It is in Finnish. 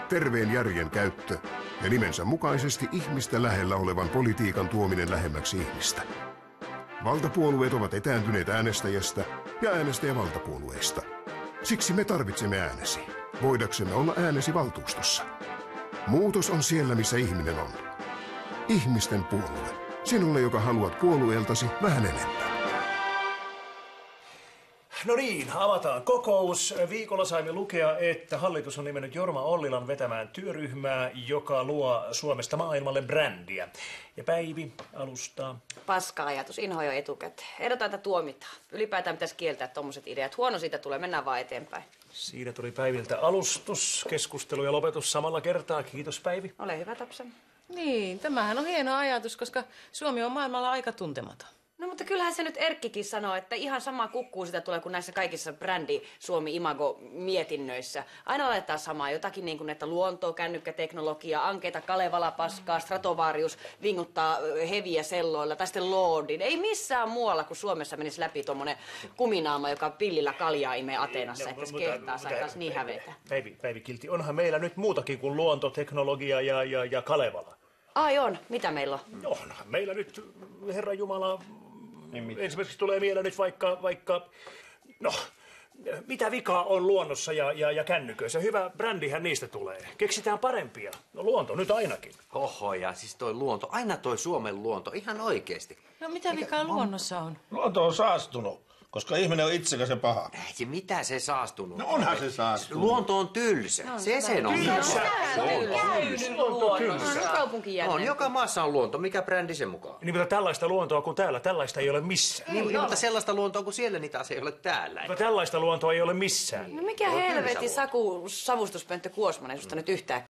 Terveen järjen käyttö ja nimensä mukaisesti ihmistä lähellä olevan politiikan tuominen lähemmäksi ihmistä. Valtapuolueet ovat etääntyneet äänestäjästä ja äänestäjä valtapuolueista. Siksi me tarvitsemme äänesi, voidaksemme olla äänesi valtuustossa. Muutos on siellä, missä ihminen on. Ihmisten puolue. Sinulle, joka haluat puolueeltasi vähän enemmän. No niin, avataan kokous. Viikolla saimme lukea, että hallitus on nimennyt Jorma Ollilan vetämään työryhmää, joka luo Suomesta maailmalle brändiä. Ja Päivi alustaa. Paska-ajatus, inho jo etukäteen. Ehdotan, että tuomitaan. Ylipäätään pitäisi kieltää tommoset ideat. Huono siitä tulee, mennään vaan eteenpäin. Siinä tuli Päiviltä alustus, keskustelu ja lopetus samalla kertaa. Kiitos Päivi. Ole hyvä, Tapsa. Niin, tämähän on hieno ajatus, koska Suomi on maailmalla aika tuntematon. No mutta kyllähän se nyt Erkkikin sanoo, että ihan sama kukkuu sitä tulee kuin näissä kaikissa brändi Suomi-imago-mietinnöissä. Aina laitetaan samaa, jotakin niin kuin, että luontoa, kännykkäteknologiaa, ankeita Kalevala paskaa, Stratovarius vinguttaa heviä selloilla, tai sitten Lordin. Ei missään muualla kuin Suomessa menisi läpi tommonen kuminaama, joka pillillä kaljaa imee Ateenassa, että se kehtaa sai taas niin hävetä. Päivi Kilti, onhan meillä nyt muutakin kuin luonto, teknologia ja Kalevala. Ai on, mitä meillä on? Onhan meillä nyt, Herra Jumala, ensimmäiseksi tulee mieleen nyt vaikka, no, mitä vikaa on luonnossa ja kännyköissä. Hyvä brändihän niistä tulee. Keksitään parempia. No luonto nyt ainakin. Oho, ja siis toi luonto, aina toi Suomen luonto, ihan oikeesti. No mitä vikaa luonnossa on? Luonto on saastunut, koska ihminen on itsekäs paha. Ei, mitä se saastunut? No onhan se saastunut. Luonto on tylsä. Se on tylsä. On, joka maassa on luonto. Mikä brändi sen mukaan? Niin, mutta tällaista luontoa kuin täällä, tällaista ei ole missään. Niin, mutta sellaista luontoa kuin siellä, niin taas ei ole täällä. Mutta tällaista luontoa ei ole missään. No mikä helvetin savustuspönttö Kuosmanen susta nyt yhtäkkiä